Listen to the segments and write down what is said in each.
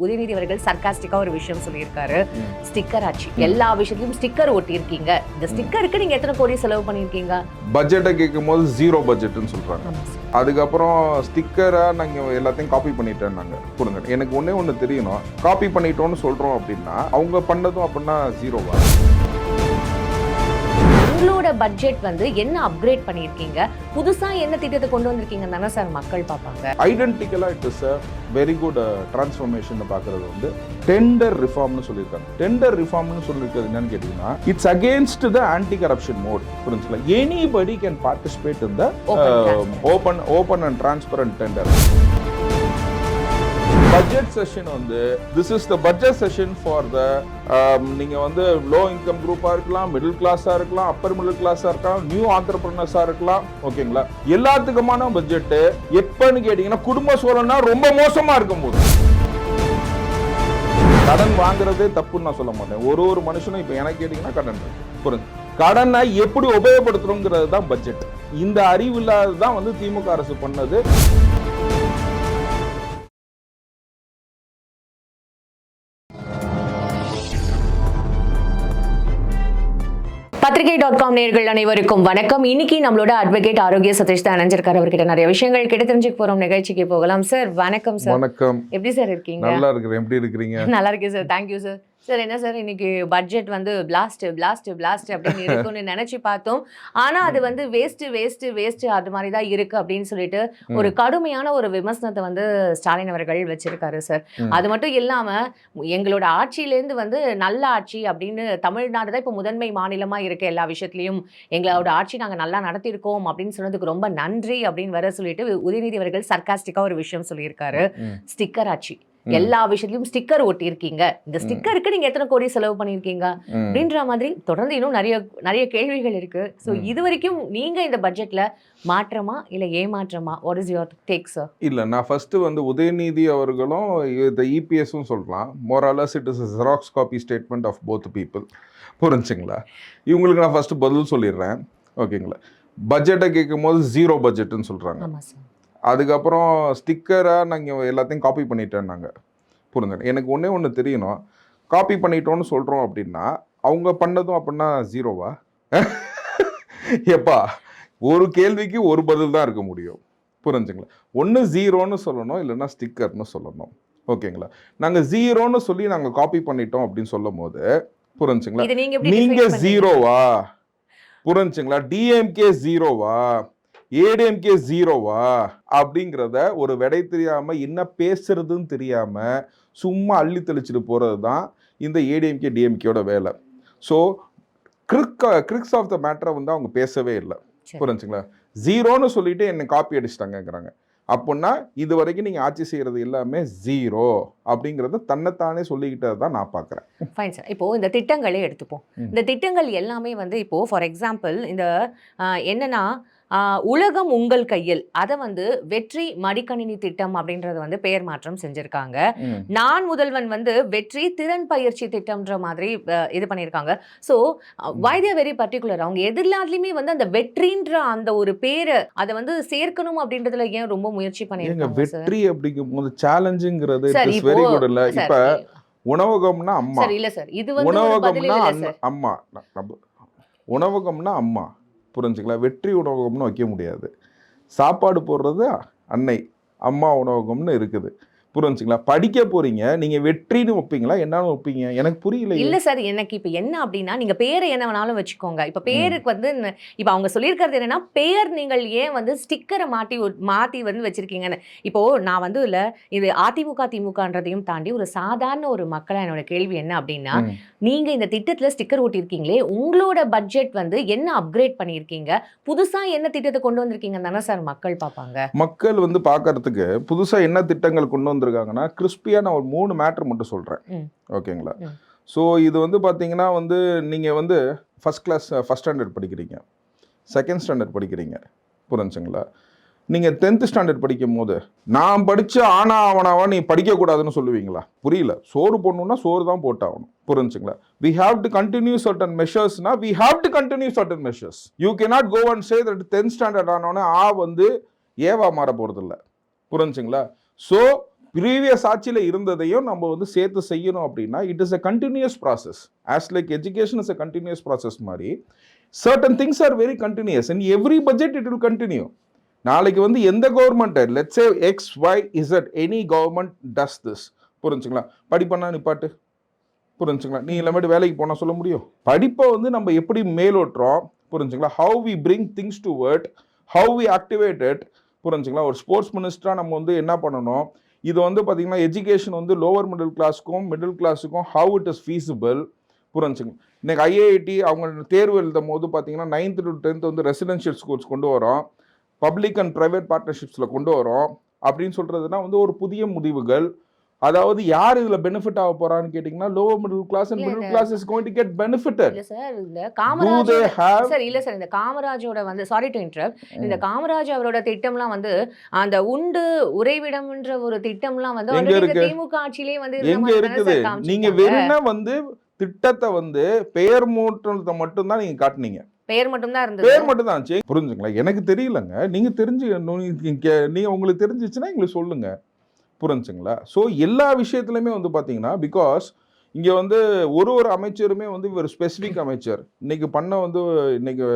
உதயநிதி அவர்கள் சர்காஸ்டிக்கா ஒரு விஷயம் சொல்லியிருக்காரு. ஸ்டிக்கர் ஆச்சு, எல்லா விஷயத்திலும் ஸ்டிக்கர் ஒட்டியிருக்கீங்க. இந்த ஸ்டிக்கருக்கு நீங்க எத்தனை கோடி செலவு பண்ணிருக்கீங்க? பட்ஜெட்டை கேட்கும் போது ஜீரோ பட்ஜெட்னு சொல்றாங்க. அதுக்கப்புறம் ஸ்டிக்கரா நாங்க எல்லாத்தையும் காப்பி பண்ணிட்டேன். நாங்க கொடுங்க, எனக்கு ஒண்ணு தெரியணும். காப்பி பண்ணிட்டோம்னு சொல்றோம் அப்படின்னா அவங்க பண்ணதும் அப்படின்னா ஜீரோவா? உங்களோட பட்ஜெட் வந்து என்ன அப்கிரேட் பண்ணிருக்கீங்க, புதுசா என்ன திட்டத்தை கொண்டு வந்திருக்கீங்க தானே சார் மக்கள் பார்ப்பாங்க. ஐடென்டிக்கலா it is very good transformation பார்க்கறது வந்து டெண்டர் ரிஃபார்ம்னு சொல்லியிருக்காங்க. டெண்டர் ரிஃபார்ம்னு சொல்லியிருக்கிறது என்னன்னு கேட்டீங்கன்னா, it's against the anti corruption mode. புரிஞ்சுங்களா? Anybody can participate in the open and transparent tender. Budget session வந்து this is the budget session for the நீங்க வந்து லோ இன்கம் குரூப்பா இருக்கலாம், மிடில் கிளாஸா இருக்கலாம், அப்பர் மிடில் கிளாஸா இருக்கலாம், நியூ ஆண்டர்பிரினர்ஸா இருக்கலாம். ஓகேங்களா? எல்லாத்துக்குமான பட்ஜெட் எப்பன்னு கேட்டீங்கன்னா குடும்ப சூழல்னா ரொம்ப மோசமா இருக்கும் போது கடன் வாங்குறதே தப்புன்னு நான் சொல்ல மாட்டேன். ஒரு மனுஷனும் இப்ப எனக்கு கேட்டீங்கன்னா கடன் புரிஞ்சு கடனை எப்படி உபயோகப்படுத்துறோங்கிறது தான் பட்ஜெட். இந்த அறிவு இல்லாததான் வந்து திமுக அரசு பண்ணது. பத்திரிகை.com நேயர்கள் அனைவருக்கும் வணக்கம். இன்னைக்கு நம்மளோட அட்வொகேட் ஆரோக்கிய சதீஷ் தான் இணைஞ்சிருக்காரு. அவர்கிட்ட நிறைய விஷயங்கள் கிட்ட தெரிஞ்சுக்க போறோம். நிகழ்ச்சிக்கு போகலாம். சார் வணக்கம். சார் வணக்கம். எப்படி சார் இருக்கீங்க? நல்லா இருக்கிறேன். எப்படி இருக்கீங்க? நல்லா இருக்கேன் சார். Thank you sir. சார் என்ன சார் இன்னைக்கு பட்ஜெட் வந்து பிளாஸ்ட் அப்படின்னு இருக்கும்னு நினைச்சு பார்த்தோம். ஆனா அது வந்து வேஸ்ட் அது மாதிரி தான் இருக்கு அப்படின்னு சொல்லிட்டு ஒரு கடுமையான ஒரு விமர்சனத்தை வந்து ஸ்டாலின் அவர்கள் வச்சிருக்காரு சார். அது மட்டும் இல்லாம எங்களோட ஆட்சியிலேருந்து வந்து நல்ல ஆட்சி அப்படின்னு தமிழ்நாடு தான் இப்போ முதன்மை மாநிலமா இருக்கு. எல்லா விஷயத்திலையும் எங்களோட ஆட்சி நாங்க நல்லா நடத்திருக்கோம் அப்படின்னு சொன்னதுக்கு ரொம்ப நன்றி அப்படின்னு வர சொல்லிட்டு உதயநிதி அவர்கள் சர்காஸ்டிக்கா ஒரு விஷயம் சொல்லியிருக்காரு. ஸ்டிக்கர் ஆட்சி, எல்லா விஷயத்திலும் ஸ்டிக்கர் ஒட்டியிருக்கீங்க. இந்த ஸ்டிக்கருக்கு நீங்க எத்தனை கோடி செலவு பண்ணிருக்கீங்க அப்படின்ற மாதிரி தொடர்ந்து இன்னும் நிறைய கேள்விகள் இருக்கு. ஸோ இது வரைக்கும் நீங்க இந்த பட்ஜெட்ல மாற்றமா இல்ல ஏமாற்றமா? What is your take sir? இல்ல, நான் ஃபர்ஸ்ட் வந்து உதயநிதி அவர்களும் இந்த இபிஎஸும் சொல்லலாம். Morals it is a xerox copy statement of both people. புரிஞ்சுங்களா? இவங்களுக்கு நான் ஃபர்ஸ்ட் பதில் சொல்லிடுறேன். ஓகேங்களா? பட்ஜெட்டை கேட்கும் போது ஜீரோ பட்ஜெட்னு சொல்றாங்க. ஆமா சார். அதுக்கப்புறம் ஸ்டிக்கராக நாங்கள் எல்லாத்தையும் காப்பி பண்ணிட்டேன். நாங்கள் புரிஞ்சுங்க, எனக்கு ஒன்று தெரியணும். காப்பி பண்ணிட்டோன்னு சொல்கிறோம் அப்படின்னா அவங்க பண்ணதும் அப்படின்னா ஜீரோவா? எப்பா, ஒரு கேள்விக்கு ஒரு பதில் தான் இருக்க முடியும். புரிஞ்சுங்களா? ஒன்று ஜீரோன்னு சொல்லணும், இல்லைன்னா ஸ்டிக்கர்னு சொல்லணும். ஓகேங்களா? நாங்கள் ஜீரோன்னு சொல்லி நாங்கள் காப்பி பண்ணிட்டோம் அப்படின்னு சொல்லும் போது புரிஞ்சுங்களா, நீங்கள் ஜீரோவா? புரிஞ்சுங்களா? டிஎம்கே ஜீரோவா, ஏடிஎம்கே ஜீரோவா அப்படிங்கிறத ஒரு விடை தெரியாம என்ன பேசுறதுன்னு தெரியாம சும்மா அள்ளி தெளிச்சுட்டு போறது தான் இந்த ஏடிஎம்கே டிஎம்கேயோட வேலை. ஸோ கிரிக்ஸ் ஆஃப் த மேட்டரை வந்து அவங்க பேசவே இல்லை. புரிஞ்சுங்களா? ஜீரோன்னு சொல்லிட்டு என்னை காப்பி அடிச்சிட்டாங்கிறாங்க. அப்படின்னா இது வரைக்கும் நீங்க ஆட்சி செய்யறது எல்லாமே ஜீரோ அப்படிங்கறத தன்னைத்தானே சொல்லிக்கிட்டது தான் நான் பார்க்குறேன். Fine sir. இப்போ இந்த திட்டங்களே எடுத்துப்போம். இந்த திட்டங்கள் எல்லாமே வந்து இப்போ ஃபார் எக்ஸாம்பிள் இந்த என்னன்னா உலகம் உங்கள் கையில், அதை வந்து வெற்றி மடிக்கணினி திட்டம் அப்படின்றது வந்து பெயர் மாற்றம் செஞ்சிருக்காங்க. நான் முதல்வன் வந்து வெற்றி திறன் பயிற்சி திட்டம்ன்ற மாதிரி இது பண்ணியிருக்காங்க. So why they very particular. அவங்க எல்லாத்துலயுமே வந்து அந்த வெற்றின்ற அந்த ஒரு பேரை அதை வந்து சேர்க்கணும் அப்படின்றதுல ஏன் ரொம்ப முயற்சி பண்ணியிருக்காங்க? வெற்றி அப்படிங்கும் போது சேலஞ்சுங்கிறது வெரி குட் இல்ல. இப்ப உணவகம்னா அம்மா சார், இல்ல சார், இது வந்து உணவகம்னா அம்மா, உணவகம்னா அம்மா. புரிஞ்சுக்கலாம்? வெற்றி உணவகம்னு வைக்க முடியாது. சாப்பாடு போடுறது அன்னை, அம்மா உணவகம்னு இருக்குது. புரிஞ்சுங்களா? படிக்க போறீங்க, நீங்க வெற்றின்னு வைப்பீங்களா, என்னன்னு வைப்பீங்க? எனக்கு புரியல. இல்ல சார், எனக்கு இப்ப என்ன அப்படின்னா, நீங்க பேரை என்ன வேணாலும் வச்சுக்கோங்க. இப்ப பேருக்கு வந்து இப்ப அவங்க சொல்லியிருக்கிறது என்னன்னா, பெயர் நீங்கள் ஏன் வந்து ஸ்டிக்கரை மாத்தி வந்து வச்சிருக்கீங்கன்னு. இப்போ நான் வந்து இல்ல இது அதிமுக திமுகன்றதையும் தாண்டி ஒரு சாதாரண ஒரு மக்களா என்னோட கேள்வி என்ன அப்படின்னா, நீங்க இந்த திட்டத்துல ஸ்டிக்கர் ஓட்டியிருக்கீங்களே, உங்களோட பட்ஜெட் வந்து என்ன அப்கிரேட் பண்ணியிருக்கீங்க, புதுசா என்ன திட்டத்தை கொண்டு வந்திருக்கீங்க தானே சார் மக்கள் பார்ப்பாங்க. மக்கள் வந்து பார்க்கறதுக்கு புதுசா என்ன திட்டங்கள் கொண்டு வந்திருக்காங்கன்னா, கிறிஸ்பியா நான் ஒரு 3 மேட்டர் மட்டும் சொல்றேன். ஓகேங்களா? ஸோ இது வந்து பார்த்தீங்கன்னா வந்து நீங்க வந்து ஃபர்ஸ்ட் ஸ்டாண்டர்ட் படிக்கிறீங்க, செகண்ட் ஸ்டாண்டர்ட் படிக்கிறீங்க. புரிஞ்சுங்களா? நீங்கள் 10th ஸ்டாண்டர்ட் படிக்கும் போது நான் படித்த ஆனா அவனாவா நீ படிக்கக்கூடாதுன்னு சொல்லுவீங்களா? புரியல. சோறு போடணும்னா சோறு தான் போட்டாகணும். புரிஞ்சுங்களா? we have to continue certain measures. we have to continue certain measures. You cannot go and say that 10th standard ஆனோடனே வந்து ஏவா மாற போகிறது இல்லை. புரிஞ்சுங்களா? ஸோ ப்ரீவியஸ் ஆட்சியில் இருந்ததையும் நம்ம வந்து சேர்த்து செய்யணும் அப்படின்னா it is a continuous process. As like education is a continuous process மாதிரி certain things are very continuous in every budget it will continue. நாளைக்கு வந்து எந்த government let's say X Y Z any government does this, புரிஞ்சுங்களா? படிப்பண்ணா நிப்பாட்டு, புரிஞ்சுங்களா? நீ இல்லாமட்டு வேலைக்கு போனால் சொல்ல முடியும்? படிப்பை வந்து நம்ம எப்படி மேலோட்டுறோம், புரிஞ்சுங்களா? How we bring things to word, how we activate it, புரிஞ்சுங்களா? ஒரு ஸ்போர்ட்ஸ் மினிஸ்டராக நம்ம வந்து என்ன பண்ணணும், இது வந்து பார்த்தீங்கன்னா எஜுகேஷன் வந்து லோவர் மிடில் கிளாஸுக்கும் மிடில் கிளாஸுக்கும் ஹவு இட் இஸ் ஃபீஸிபிள், புரிஞ்சுங்களா? இன்னைக்கு ஐஐடி அவங்க தேர்வு எழுதும் போது பார்த்தீங்கன்னா 9th to 10th வந்து ரெசிடென்ஷியல் ஸ்கூல்ஸ் கொண்டு வரோம், பப்ளிக் அண்ட் ப்ரைவேட் பார்ட்னர்ஷிப்ஸில் கொண்டு வரோம் அப்படின்னு சொல்கிறதுனா வந்து ஒரு புதிய முடிவுகள். அதாவது யார் இதுல பெனிஃபிட் ஆக போறான்னு கேட்டிங்கன்னா lower middle class and middle class is going to get benefitted. இல்ல சார், இந்த காமராஜ் சார் இல்ல சார், இந்த காமராஜோட வந்து சாரி டு இன்டரப்ட், இந்த காமராஜ் அவரோட திட்டம்லாம் வந்து அந்த உண்டு உறைவிடம்ன்ற ஒரு திட்டம்லாம் வந்து எங்க இருக்கு? திமுக ஆட்சியிலே வந்து எங்க இருக்குது? நீங்க வெறும்னா வந்து திட்டத்தை வந்து பெயர் மூட்டத்தை மட்டும் தான் நீங்க காட்டுனீங்க. பெயர் மட்டும் தான் இருந்தது. பெயர் மட்டும் தான். புரிஞ்சுங்களா? எனக்கு தெரியலங்க, நீங்க தெரிஞ்சு நீங்க உங்களுக்கு தெரிஞ்சிச்சுன்னா எங்களுக்கு சொல்லுங்க, புரிஞ்சுங்களா? ஸோ எல்லா விஷயத்துலையுமே வந்து பார்த்தீங்கன்னா பிகாஸ் இங்கே வந்து ஒரு அமைச்சருமே வந்து ஒரு ஸ்பெசிஃபிக் அமைச்சர் இன்னைக்கு பண்ண வந்து இன்னைக்கு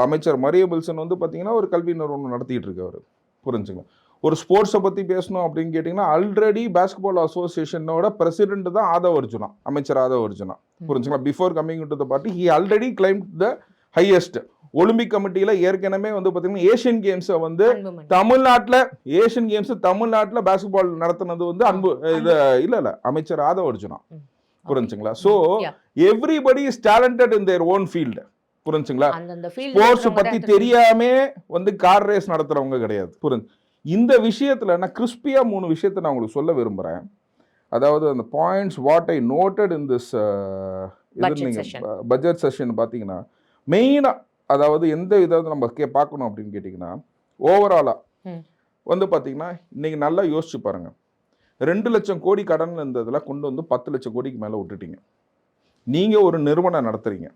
அமைச்சர் மரிய வில்சன் வந்து பார்த்தீங்கன்னா ஒரு கல்வி நிறுவனம் நடத்திட்டு இருக்காரு, புரிஞ்சுங்களா? ஒரு ஸ்போர்ட்ஸை பற்றி பேசணும் அப்படின்னு கேட்டிங்கன்னா ஆல்ரெடி பாஸ்கெட்பால் அசோசியேஷனோட பிரசிடென்ட் தான் ஆதவ் அர்ஜுனா, அமைச்சர் ஆதவ் அர்ஜுனா, புரிஞ்சுங்களா? Before coming to the party he already claimed the highest. Olympic கமிட்டியில் ஏற்கனவே வந்து பார்த்தீங்கன்னா ஏஷியன் கேம்ஸை வந்து தமிழ்நாட்டில் ஏஷியன் கேம்ஸ் தமிழ்நாட்டில் பாஸ்கெட்பால் நடத்தினது வந்து அன்பு இது இல்லை அமைச்சர் ஆதவ் அர்ஜுனா, புரிஞ்சுங்களா? So everybody is talented in their own field, புரிஞ்சுங்களா? ஸ்போர்ட்ஸ் பற்றி தெரியாமே வந்து கார் ரேஸ் நடத்துறவங்க கிடையாது, புரிஞ்சு. இந்த விஷயத்தில் நான் கிறிஸ்பியாக 3 விஷயத்தை நான் உங்களுக்கு சொல்ல விரும்புகிறேன். அதாவது அந்த points what I noted in this budget session பார்த்தீங்கன்னா மெயினாக அதாவது எந்த இதாவது நம்ம பார்க்கணும் அப்படின்னு கேட்டிங்கன்னா ஓவராலாக வந்து பார்த்தீங்கன்னா இன்றைக்கி நல்லா யோசிச்சு பாருங்கள். 2 லட்சம் கோடி கடன் இருந்ததில் கொண்டு வந்து 10 லட்சம் கோடிக்கு மேலே விட்டுட்டீங்க. நீங்கள் ஒரு நிறுவனம் நடத்துகிறீங்க,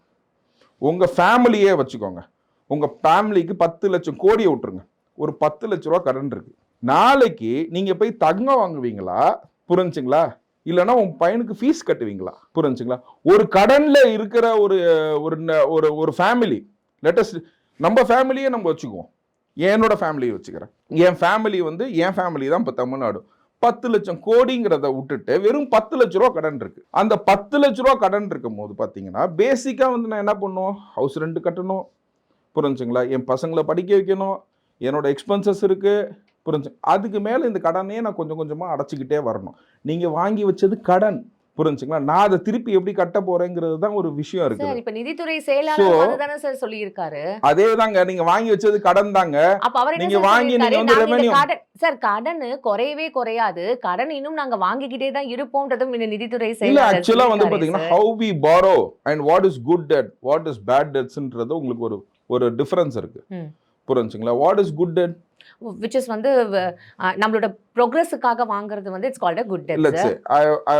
உங்கள் ஃபேமிலியே வச்சுக்கோங்க, உங்கள் ஃபேமிலிக்கு 10 லட்சம் கோடியை விட்டுருங்க, ஒரு 10 லட்ச ரூபா கடன் இருக்கு. நாளைக்கு நீங்கள் போய் தங்கம் வாங்குவீங்களா, புரிஞ்சுங்களா? இல்லைன்னா உன் பையனுக்கு ஃபீஸ் கட்டுவீங்களா, புரிஞ்சுங்களா? ஒரு கடன்ல இருக்கிற ஒரு ஃபேமிலி, லெட்டஸ் நம்ம ஃபேமிலியே நம்ம வச்சுக்குவோம், என்னோட ஃபேமிலியை வச்சுக்கிறேன். என் ஃபேமிலி வந்து என் ஃபேமிலி தான் இப்போ தமிழ்நாடு 10 லட்சம் கோடிங்கிறத விட்டுட்டு வெறும் 10 லட்ச ரூபா கடன் இருக்கு. அந்த 10 லட்ச ரூபா கடன் இருக்கும் போது பார்த்தீங்கன்னா பேசிக்காக வந்து நான் என்ன பண்ணுவோம், ஹவுஸ் ரெண்ட் கட்டணும், புரிஞ்சுங்களா? என் பசங்களை படிக்க வைக்கணும், என்னோட எக்ஸ்பென்சஸ் இருக்கு, புரிஞ்சு. அதுக்கு மேலே இந்த கடனையே நான் கொஞ்சம் கொஞ்சமாக அடைச்சிக்கிட்டே வரணும். நீங்கள் வாங்கி வச்சது கடன், புரிஞ்சுங்களா? நான் அதை திருப்பி எப்படி கட்ட போறேங்கிறது தான் ஒரு விஷயம் இருக்கு. இப்ப நிதித்துறை செயலாளர் அதுதானே சார் சொல்லியிருக்காரு. அதே தாங்க, நீங்க வாங்கி வச்சது கடன் தாங்க. அப்ப அவர் நீங்க வாங்கி நீங்க வந்து ரெவென்யூ சார் கடன் குறையவே குறையாது, கடன் இன்னும் நாங்க வாங்கிக்கிட்டே தான் இருப்போம்ன்றதும் இந்த நிதித்துறை செயலாளர் இல்ல. ஆக்சுவலா வந்து பாத்தீங்கன்னா how we borrow and what is good debt, what is bad debtsன்றது உங்களுக்கு ஒரு டிஃபரன்ஸ் இருக்கு, புரிஞ்சுங்களா? what is good debt which is வந்து நம்மளோட progressக்காக வாங்குறது வந்து it's called a good debt. Let's say I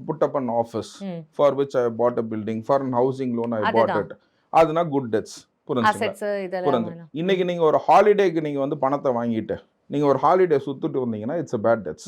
put up an office for which I bought a building, for an housing loan I bought it, அதுனா good debts, புரிஞ்சுங்களா? இன்னைக்கு நீங்க ஒரு ஹாலிடேக்கு நீங்க வந்து பணத்தை வாங்கிட்டு நீங்க ஒரு ஹாலிடே சுத்திட்டு வந்தீங்கன்னா it's a bad debts,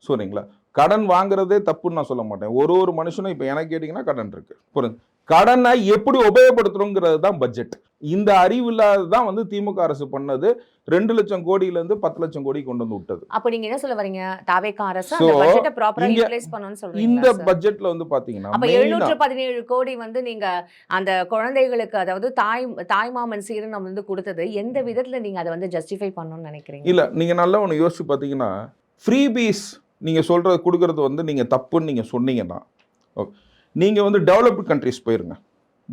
சரிங்களா? கடன் வாங்குறதே தப்புன்னு நான் சொல்ல மாட்டேன். ஒரு மனுஷனும் இப்போ எனக்கு கேட்டிங்கன்னா கடன் இருக்கு, புரிஞ்சு. கடனை எப்படி உபயோகப்படுத்தணுங்கிறது தான் பட்ஜெட். இந்த அறிவு இல்லாததான் வந்து திமுக அரசு பண்ணது 2 லட்சம் கோடியிலேருந்து 10 லட்சம் கோடி கொண்டு வந்து விட்டது. அப்போ நீங்க என்ன சொல்ல வரீங்க, தாவேகா அரசு அந்த பட்ஜெட்டை ப்ராப்பரா யூட்டிலைஸ் பண்ணனும்னு சொல்றீங்க. இந்த பட்ஜெட்ல வந்து பாத்தீங்கன்னா அப்ப 717 கோடி வந்து நீங்க அந்த குழந்தைகளுக்கு அதாவது தாய்மாமன் சீரனம் வந்து கொடுத்தது எந்த விதத்துல நீங்க அதை வந்து ஜஸ்டிஃபை பண்ணணும்னு நினைக்கிறீங்க? இல்ல, நீங்க நல்லா ஒன்று யோசிச்சு பார்த்தீங்கன்னா ஃப்ரீபீஸ் நீங்கள் சொல்கிறது கொடுக்கறது வந்து நீங்கள் தப்புன்னு நீங்கள் சொன்னீங்கன்னா, நீங்கள் வந்து டெவலப்டு கண்ட்ரிஸ் போயிருங்க.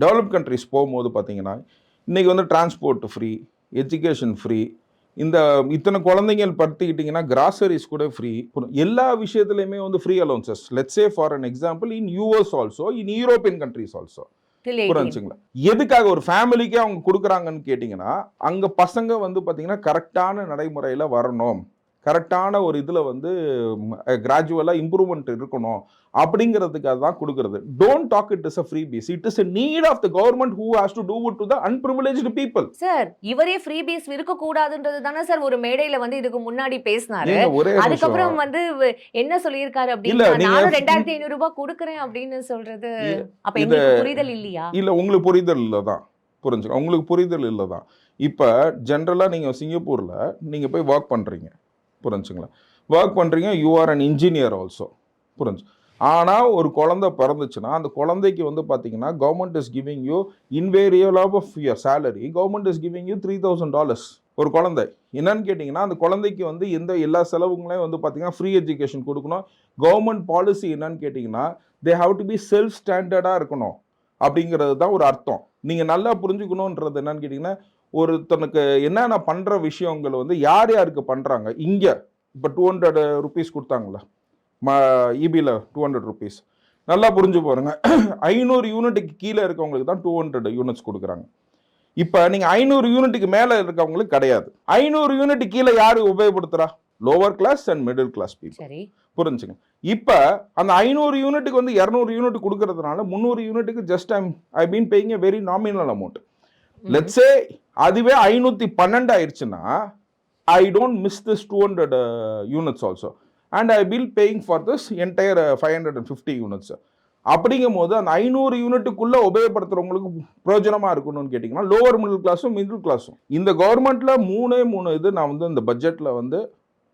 டெவலப் கண்ட்ரிஸ் போகும்போது பார்த்தீங்கன்னா இன்றைக்கி வந்து டிரான்ஸ்போர்ட் ஃப்ரீ, எஜுகேஷன் ஃப்ரீ, இத்தனை குழந்தைங்கள் படுத்திக்கிட்டிங்கன்னா கிராசரிஸ் கூட ஃப்ரீ, எல்லா விஷயத்துலையுமே வந்து free allowances. Let's say for an example in US also, in European countries also, புரிஞ்சுங்களா? எதுக்காக ஒரு ஃபேமிலிக்கே அவங்க கொடுக்குறாங்கன்னு கேட்டிங்கன்னா அங்கே பசங்க வந்து பார்த்தீங்கன்னா கரெக்டான நடைமுறையில் வரணும், கரெக்டான ஒரு இதில் வந்து கிராஜுவலாக இம்ப்ரூவ்மெண்ட் இருக்கணும் அப்படிங்கிறதுக்காக தான் கொடுக்கறது. Don't talk it is a freebies, it is a need of the government who has to do it to the unprivileged people. Sir இவரே ஃப்ரீ பீஸ் இருக்க கூடாதுன்றது தானே சார் ஒரு மேடையில வந்து இதுக்கு முன்னாடி பேசினாரு. ஒரே அதுக்கப்புறம் வந்து என்ன சொல்லியிருக்காரு அப்படின்னா, நானும் 2500 ரூபாய் கொடுக்குறேன் அப்படின்னு சொல்றது அப்ப எங்களுக்கு புரிதல் இல்லையா? இல்ல உங்களுக்கு புரிதல் இல்லதான், புரிஞ்சுக்க உங்களுக்கு புரிதல் இல்லதான். இப்ப ஜென்ரலா நீங்க சிங்கப்பூர்ல நீங்க போய் ஒர்க் பண்றீங்க, புரிஞ்சுங்களா? ஒர்க் பண்றீங்க, you are an engineer also, புரிஞ்சு. ஆனால் ஒரு குழந்தை பிறந்துச்சுன்னா அந்த குழந்தைக்கு வந்து பார்த்தீங்கன்னா government is giving you invariable of your salary, government is giving you $3000 ஒரு குழந்தை. என்னன்னு கேட்டிங்கன்னா அந்த குழந்தைக்கு வந்து எல்லா செலவுங்களையும் வந்து பார்த்தீங்கன்னா ஃப்ரீ எஜுகேஷன் கொடுக்கணும். கவர்மெண்ட் பாலிசி என்னன்னு கேட்டிங்கன்னா they have to be self ஸ்டாண்டர்டாக இருக்கணும் அப்படிங்கிறது தான் ஒரு அர்த்தம். நீங்கள் நல்லா புரிஞ்சுக்கணுன்றது என்னன்னு கேட்டிங்கன்னா ஒருத்தனுக்கு என்னென்ன பண்ணுற விஷயங்கள் வந்து யார் யாருக்கு பண்ணுறாங்க. இங்கே இப்போ 200 rupees கொடுத்தாங்களா இபியில் 200 rupees, நல்லா புரிஞ்சு பாருங்க. 500 யூனிட்டுக்கு கீழே இருக்கவங்களுக்கு தான் 200 units கொடுக்குறாங்க. இப்போ நீங்கள் 500 யூனிட்டுக்கு மேலே இருக்கவங்களுக்கு கிடையாது. 500 யூனிட் கீழே யாரு உபயோகப்படுத்துறா? Lower class and middle class people, புரிஞ்சுங்க. இப்போ அந்த 500 யூனிட்டுக்கு வந்து 200 யூனிட் கொடுக்கறதுனால 300 யூனிட்டுக்கு just I been paying a very nominal amount. Let's say அதுவே 512 ஆயிடுச்சுன்னா I don't miss this 200 units also and I will paying for this entire 550 units. அப்படிங்கும் போது அந்த 500 யூனிட்டுக்குள்ள உபயோகப்படுத்துறவங்களுக்கு பிரயோஜனமா இருக்கணும்னு கேட்டிங்கன்னா லோவர் மிடில் கிளாஸும் மிடில் கிளாஸும். இந்த கவர்மெண்ட்ல மூணு இது நான் வந்து இந்த பட்ஜெட்ல வந்து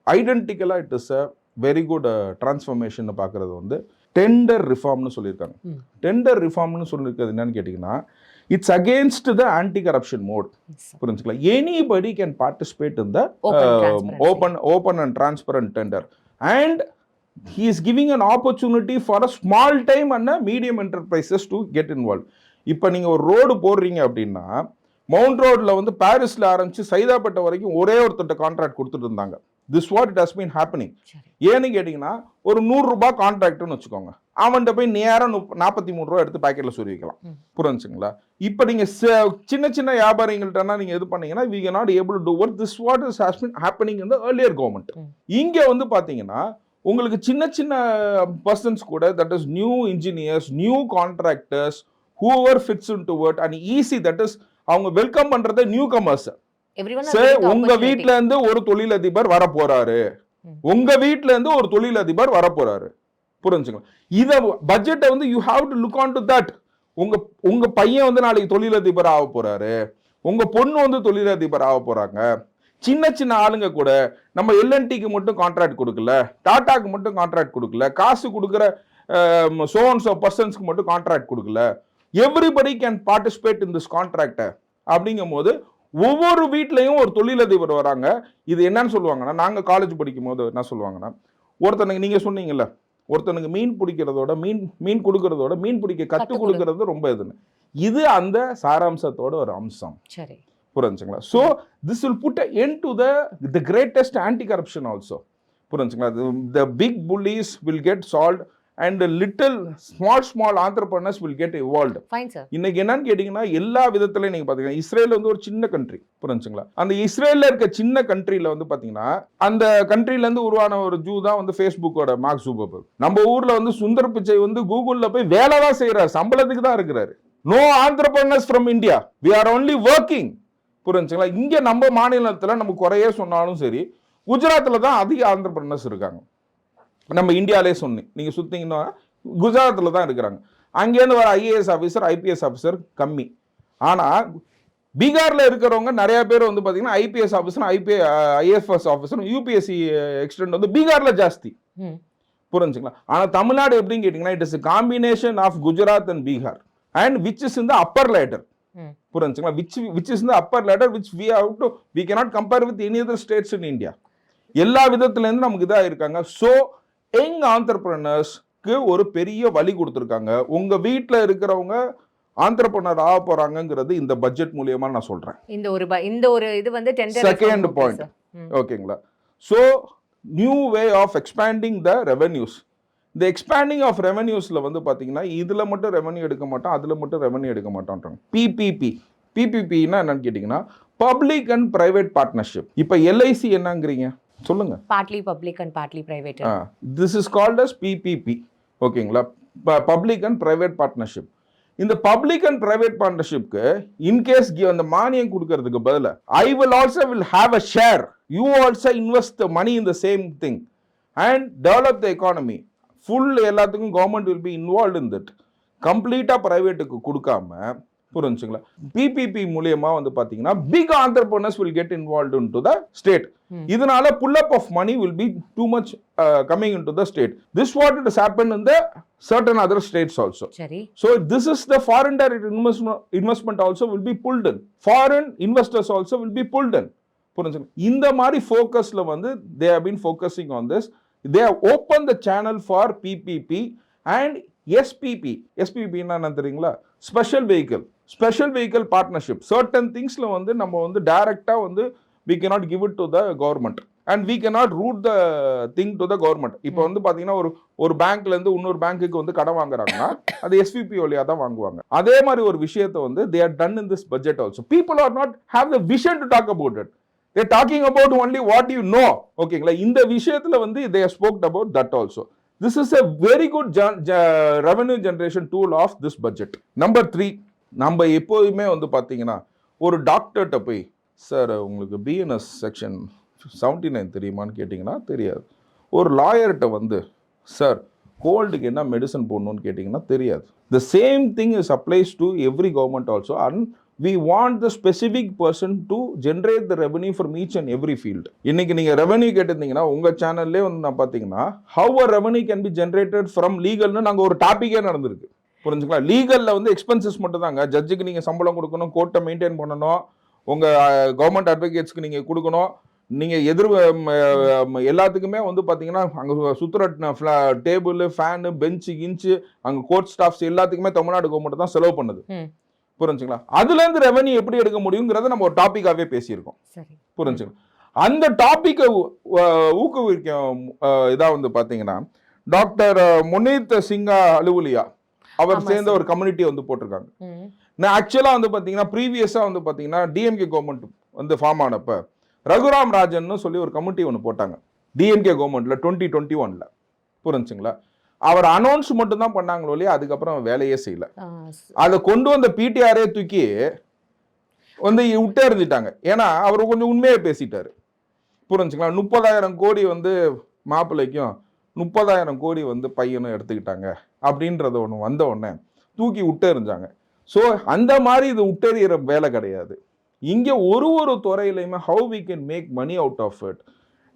ஐடென்டிக்கலா it is a very good transformation பார்க்கறது வந்து டெண்டர் ரிஃபார்ம்னு சொல்லியிருக்காங்க. டெண்டர் ரிஃபார்ம்னு சொல்லியிருக்கிறது என்னன்னு கேட்டிங்கன்னா it's against the anti corruption mode, புரிஞ்சுக்கலாம். Anybody can participate in the open and transparent tender. And he is giving an opportunity for a small time and a medium enterprises to get involved. இப்போ நீங்கள் ஒரு road போடுறீங்க அப்படின்னா mount ரோடில் வந்து பாரிஸில் ஆரம்பிச்சு சைதாப்பேட்டை வரைக்கும் ஒரே ஒருத்தட்ட கான்ட்ராக்ட் கொடுத்துட்டு இருந்தாங்க. This what it has been happening. ஏன்னு கேட்டிங்கன்னா ஒரு $100 கான்ட்ராக்ட்னு வச்சுக்கோங்க, அவன்கிட்ட போய் நேரம் 43 ரூபா எடுத்து பேக்கெட்டில் சொருவிக்கலாம், புரிஞ்சுங்களா? இப்போ நீங்கள் சின்ன சின்ன வியாபாரிகள்ட்டனா நீங்கள் இது பண்ணீங்கன்னா we are not able to do what this what has been happening in the earlier government. இங்கே வந்து பார்த்தீங்கன்னா உங்களுக்கு சின்ன சின்ன பர்சன்ஸ் கூட that is new engineers, new contractors, whoever fits into it and easy, that is அவங்க welcome பண்றது new commerce. உங்க வீட்ல இருந்து ஒரு தொழிலதிபர் வர போறாரு, உங்க வீட்ல இருந்து ஒரு தொழிலதிபர் வர போறாரு, புரிஞ்சுங்களா? இத பட்ஜெட்டை வந்து you have to look on to that. உங்க பையன் வந்து நாளைக்கு தொழிலதிபர் ஆக போறாரு, உங்க பொண்ணு வந்து தொழிலதிபர் ஆக போறாங்க. சின்ன சின்ன ஆளுங்க கூட நம்ம எல்என்டிக்கு மட்டும் கான்ட்ராக்ட் கொடுக்கல, டாடாக்கு மட்டும் கான்ட்ராக்ட் கொடுக்கல, காசு கொடுக்குற சோன்ஸ் ஆஃப் பர்சன்ஸ்க்கு மட்டும் கான்ட்ராக்ட் கொடுக்கல. Everybody can participate in this contract. அப்படிங்கும் போது ஒவ்வொரு வீட்லையும் ஒரு தொழிலதிபர் வராங்க. இது என்னன்னு சொல்லுவாங்கன்னா, நாங்க காலேஜ் படிக்கும் போது என்ன சொல்லுவாங்கன்னா, ஒருத்தனுக்கு நீங்க சொன்னீங்கல்ல, ஒருத்தனுக்கு மீன் பிடிக்கிறதோட மீன் கொடுக்கறதோட மீன் பிடிக்க கற்றுக் கொடுக்கறது ரொம்ப இதுன்னு. இது அந்த சாராம்சத்தோட ஒரு அம்சம், புரிஞ்சுங்களா? So this will put a end to the greatest anti corruption also, புரிஞ்சுங்களா? The big bullies will get solved and little small entrepreneurs will get evolved. Fine sir. இன்னைக்கு என்னன்னு கேட்டிங்கன்னா எல்லா விதத்துலையும் நீங்கள் பார்த்தீங்கன்னா இஸ்ரேல் வந்து ஒரு சின்ன கண்ட்ரி, புரிஞ்சுங்களா? அந்த இஸ்ரேலில் இருக்க சின்ன கண்ட்ரியில் வந்து பார்த்தீங்கன்னா அந்த கண்ட்ரிலேருந்து உருவான ஒரு ஜூ தான் வந்து ஃபேஸ்புக்கோட மார்க் ஜூக்கர்பர்க். நம்ம ஊரில் வந்து சுந்தர் பிச்சை வந்து கூகுளில் போய் வேலை தான் செய்கிறார், சம்பளத்துக்கு தான் இருக்கிறாரு. No entrepreneurs from India, we are only working, புரிஞ்சுங்களா? இங்கே நம்ம மாநிலத்தில் நம்ம குறையே சொன்னாலும் சரி, குஜராத்தில் தான் அதிக entrepreneurs இருக்காங்க. நம்ம இந்தியாவிலே சொன்னேன், நீங்கள் சுற்றிங்கன்னா குஜராத்தில் தான் இருக்கிறாங்க. அங்கேருந்து வர ஐஏஎஸ் ஆஃபீஸர் ஐபிஎஸ் ஆஃபீஸர் கம்மி. ஆனால் பீகாரில் இருக்கிறவங்க நிறைய பேர் வந்து பார்த்தீங்கன்னா IPS officer IFS officer UPSC extent வந்து பீகாரில் ஜாஸ்தி, புரிஞ்சுங்களா? ஆனால் தமிழ்நாடு எப்படின்னு கேட்டிங்கன்னா it is combination of Gujarat and Bihar and which is in the upper ladder, புரிஞ்சுங்களா? Which is in the upper ladder which we cannot compare with any other states in India. எல்லா விதத்துலேருந்து நமக்கு இதாக இருக்காங்க. ஸோ யங் ஆண்டர்பிரனர்ஸ்க்கு ஒரு பெரிய வழி கொடுத்துருக்காங்க. உங்க வீட்டில் இருக்கிறவங்க ஆண்டர்பிரனர் ஆக போறாங்கிறது இந்த பட்ஜெட் மூலியமா நான் சொல்றேன். இந்த ஒரு இது வந்து செகண்ட் பாயிண்ட், ஓகேங்களா? So new way of expanding the revenues. இந்த எக்ஸ்பேண்டிங் ஆஃப் ரெவென்யூஸ்ல வந்து பாத்தீங்கன்னா இதுல மட்டும் ரெவென்யூ எடுக்க மாட்டோம், அதுல மட்டும் ரெவென்யூ எடுக்க மாட்டோம். பிபிபின்னா என்னன்னு கேட்டீங்கன்னா பப்ளிக் அண்ட் பிரைவேட் பார்ட்னர்ஷிப். இப்போ எல்ஐசி என்னங்கிறீங்க, சொல்லுங்க. Partly public and partly private. This is called as PPP. ஓகேங்களா, பப்ளிக் அண்ட் பிரைவேட் பார்ட்னர்ஷிப். இந்த பப்ளிக் அண்ட் பிரைவேட் பார்ட்னர்ஷிப்க்கு இன்கேஸ் அந்த மானியம் கொடுக்கறதுக்கு பதிலா I will also will have a share, you also invest the money in the same thing and develop the economy. Full எல்லாத்துக்கும் government will be involve in that. கம்ப்ளீட்டா பிரைவேட்டுக்கு கொடுக்காம, புரிஞ்சுங்களா, பிபிபி மூலியமா வந்து பாத்தீங்கன்னா big entrepreneurs will get involved into the state. இதனால pull up of money will be too much coming into the state. This what it has happened in the certain other states also. சரி. So this is the foreign direct investment also will be pulled in. Foreign investors also will be pulled in. புரிஞ்சுங்களா, இந்த மாதிரி ஃபோக்கஸ்ல வந்து they have been focusing on this. They have opened the channel for PPP and SPP. SPP என்ன தெரியுங்களா, special vehicle partnership. Certain திங்ஸ்ல வந்து நம்ம வந்து டைரக்டா வந்து we cannot give it to the government and we cannot route the thing to the government. இப்போ வந்து பாத்தீங்கன்னா ஒரு பேங்க்ல இருந்து இன்னொரு பேங்க்குக்கு வந்து கடன் வாங்குறாங்கன்னா அது எஸ்பிபி வழியா தான் வாங்குவாங்க. அதே மாதிரி ஒரு விஷயத்தை வந்து they are done in this budget also. People are not have the vision to talk about it. They are talking about only what you know. ஓகேங்களா, இந்த விஷயத்துல வந்து they have spoke about that also. This is a very good revenue generation tool of this budget. Number 3, நம்ம எப்போதுமே வந்து பார்த்தீங்கன்னா ஒரு டாக்டர்கிட்ட போய், சார் உங்களுக்கு பிஎன்எஸ் செக்ஷன் 79 தெரியுமான்னு கேட்டிங்கன்னா தெரியாது. ஒரு லாயர்கிட்ட வந்து, சார் கோல்டுக்கு என்ன மெடிசன் போடணும்னு கேட்டிங்கன்னா தெரியாது. The same thing is applies to every government also, and we want the specific person to generate the revenue from each and every field. இன்னைக்கு நீங்க ரெவென்யூ கேட்டிருந்தீங்கன்னா உங்க சேனல்லே வந்து நான் பார்த்தீங்கன்னா how a revenue can be generated from legalன்னு நாங்க ஒரு டாபிக்கே நடந்திருக்கு. புரிஞ்சுங்களா, லீகல்ல வந்து எக்ஸ்பென்சஸ் மட்டும் தாங்க. ஜட்ஜுக்கு நீங்க சம்பளம் கொடுக்கணும், கோர்ட்டை மெயின்டைன் பண்ணணும், உங்க கவர்மெண்ட் அட்வொகேட்ஸ்க்கு நீங்க கொடுக்கணும், நீங்க எல்லாத்துக்குமே வந்து பாத்தீங்கன்னா அங்க சுத்துற டேபிள், ஃபேனு, பெஞ்சு, கிஞ்சு, அங்க கோர்ட் ஸ்டாஃப்ஸ் எல்லாத்துக்குமே தமிழ்நாடு கவர்மெண்ட் தான் செலவு பண்ணுது. புரிஞ்சுங்களா, அதுல இருந்து ரெவென்யூ எப்படி எடுக்க முடியுங்கிறத நம்ம ஒரு டாபிக்காவே பேசியிருக்கோம். புரிஞ்சுங்களா, அந்த டாபிக்கை ஊக்குவிக்கும் இதா வந்து பாத்தீங்கன்னா டாக்டர் முனீத் சிங்கா அலுவலியா அவர் சேர்ந்த ஒரு கம்யூனிட்டி வந்து போட்டிருக்காங்க. நான் ஆக்சுவலா வந்து பாத்தீங்கன்னா ப்ரீவியஸா வந்து பாத்தீங்கன்னா டிஎம்கே கவர்மெண்ட் வந்து ஃபார்ம் ஆனப்ப ரகுராம் ராஜன் சொல்லி ஒரு கமிட்டி ஒன்று போட்டாங்க டிஎம்கே கவர்மெண்ட்ல 2021. புரிஞ்சுங்களா, அவர் அனௌன்ஸ் மட்டும் தான் பண்ணாங்களோ இல்லையா, அதுக்கப்புறம் வேலையே செய்யல. அதை கொண்டு வந்த பிடிஆரே தூக்கி வந்து விட்டே இருந்துட்டாங்க. ஏன்னா அவர் கொஞ்சம் உண்மையை பேசிட்டாரு. புரிஞ்சுங்களா, 30,000 கோடி வந்து மாப்பிள்ளைக்கும் 30,000 கோடி வந்து பையனும் எடுத்துக்கிட்டாங்க அப்படின்றத ஒன்று வந்த உடனே தூக்கி விட்டே இருந்தாங்க. ஸோ அந்த மாதிரி இது விட்டெறிகிற வேலை கிடையாது. இங்கே ஒரு துறையிலையுமே how we can make money out of it.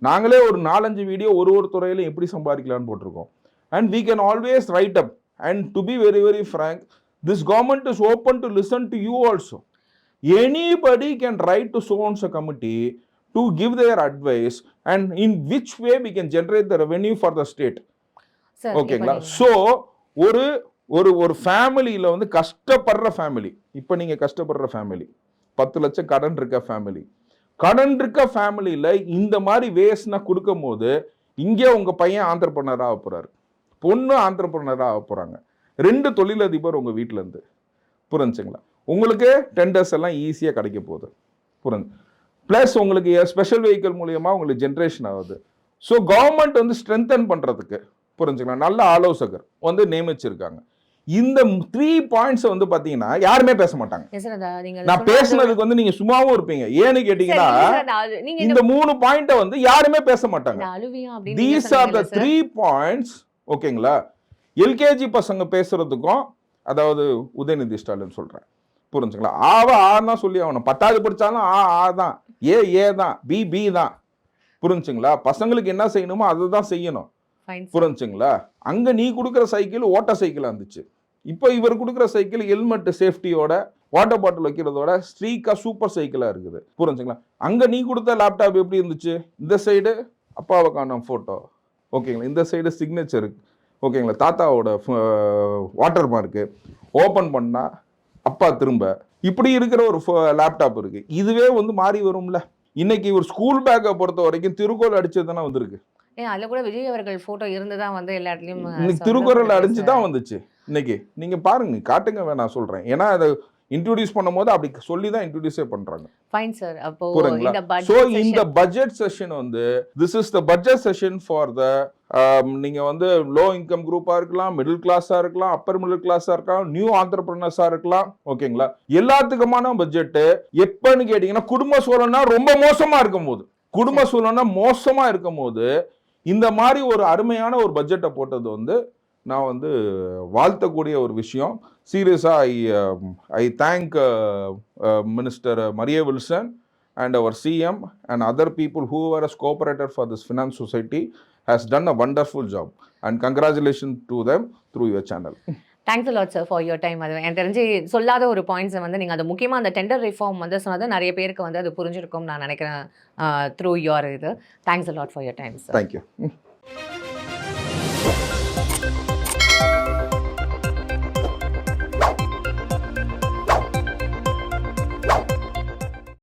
நாங்களே ஒரு 4-5 வீடியோ ஒரு துறையிலையும் எப்படி சம்பாதிக்கலான்னு போட்டிருக்கோம். And we can always write up. And to be very very frank, this government is open to listen to you also. Anybody can write to so-and-so committee to give their advice and in which way we can generate the revenue for the state. ஓகேங்களா, so ஒரு ஃபேமிலியில் வந்து கஷ்டப்படுற family, இப்போ நீங்கள் கஷ்டப்படுற family, 10 லட்சம் கடன் இருக்க ஃபேமிலியில் இந்த மாதிரி வேஸ்ட்னா கொடுக்கும் போது இங்கே உங்கள் பையன் ஆண்டர்பிரனராக ஆக போகிறாரு, பொண்ணு ஆண்டர்பிரனராக ஆக போகிறாங்க, 2 தொழிலதிபர் உங்கள் வீட்டில் இருந்து. புரிஞ்சுங்களா, உங்களுக்கு டெண்டர்ஸ் எல்லாம் ஈஸியாக கிடைக்க போகுது. புரிஞ்சு, ப்ளஸ் உங்களுக்கு ஸ்பெஷல் வெஹிக்கிள் மூலியமாக உங்களுக்கு ஜென்ரேஷன் ஆகுது. ஸோ கவர்மெண்ட் வந்து ஸ்ட்ரென்தன் பண்ணுறதுக்கு, புரிஞ்சுக்கலாம், நல்ல ஆலோசகர் வந்து நியமிச்சிருக்காங்க. இந்த 3 பாயிண்ட்ஸ் வந்து பாத்தீங்கன்னா யாருமே பேச மாட்டாங்க. நான் பேசுனதுக்கு வந்து நீங்க சும்மாவும் இருப்பீங்க. ஏன்னு கேட்டீங்கன்னா இந்த 3 பாயிண்ட வந்து யாருமே பேச மாட்டாங்க. These are the 3 points. ஓகேங்களா, எல்கேஜி பசங்க பேசுறதுக்கும், அதாவது உதயநிதி ஸ்டாலின் சொல்றேன், புரிஞ்சுங்களா, ஆனா சொல்லி ஆகணும். 10வது படிச்சாலும் ஆ தான், ஏ தான், பி தான். புரிஞ்சுங்களா, பசங்களுக்கு என்ன செய்யணுமோ அதை தான் செய்யணும். புரிஞ்சுங்களா, அங்க நீ கொடுக்குற சைக்கிள் ஓட்ட சைக்கிளா இருந்துச்சு, இப்போ இவர் கொடுக்குற சைக்கிள் ஹெல்மெட் சேஃப்டியோட வாட்டர் பாட்டில் வைக்கிறதோட ஸ்ட்ரீக்கா சூப்பர் சைக்கிளா இருக்குது. புரிஞ்சுங்களா, அங்க நீ கொடுத்த லேப்டாப் எப்படி இருந்துச்சு, இந்த சைடு அப்பாவை காணும் போட்டோ, ஓகேங்களா, இந்த சைடு சிக்னேச்சர், ஓகேங்களா, தாத்தாவோட வாட்டர் மார்க்கு, ஓப்பன் பண்ணா அப்பா திரும்ப, இப்படி இருக்கிற ஒரு லேப்டாப் இருக்கு. இதுவே வந்து மாறி வரும்ல. இன்னைக்கு ஒரு ஸ்கூல் பேக்கை பொறுத்த வரைக்கும் திருக்குறள் அடிச்சதுதானே வந்திருக்கு. அதுல கூட விஜய் அவர்கள் போட்டோ இருந்துதான் வந்து எல்லா இடத்துலயும் திருக்குறள் அடிச்சுதான் வந்துச்சு. இன்னைக்கு நீங்க பாருங்க, காட்டுங்க, வேணா சொல்றேன். ஏன்னா அது இன்ட்ரோடியூஸ் பண்ணும்போது அப்படி சொல்லி தான் இன்ட்ரோடியூஸே பண்றாங்க. Fine sir. அப்போ புரியுங்களா? இந்த ஸோ பட்ஜெட் இந்த செஷன் பட்ஜெட் செஷன் வந்து this is the budget session for the நீங்க வந்து லோ இன்கம் குரூப்பா இருக்கலாம், மிடில் கிளாஸா இருக்கலாம், அப்பர் மிடில் கிளாஸா இருக்கலாம், நியூ ஆண்டர்பிரினர்ஸா இருக்கலாம். ஓகேங்களா? எல்லாத்துக்குமான பட்ஜெட். எப்பன்னு கேட்டீங்கன்னா குடும்ப சூழல்னா ரொம்ப மோசமா இருக்கும் போது, குடும்ப சூழல்னா மோசமா இருக்கும் போது இந்த மாதிரி ஒரு அருமையான ஒரு பட்ஜெட்டை போட்டது வந்து நான் வந்து வாழ்த்தக்கூடிய ஒரு விஷயம். சீரியஸா I thank minister Maria Wilson and our CM and other people who were as cooperator for this finance society has done a wonderful job and congratulations to them through your channel. Thanks lot sir for your time. அது எனக்கு தெரிஞ்சு சொல்லாத ஒரு பாயிண்ட்ஸை வந்து நீங்கள் அது முக்கியமாக அந்த டெண்டர் ரிஃபார்ம் வந்து சொன்னது நிறைய பேருக்கு வந்து அது புரிஞ்சிருக்கும் நான் நினைக்கிறேன் த்ரூ யுவர் இது. Thanks lot for your time sir. Thank you.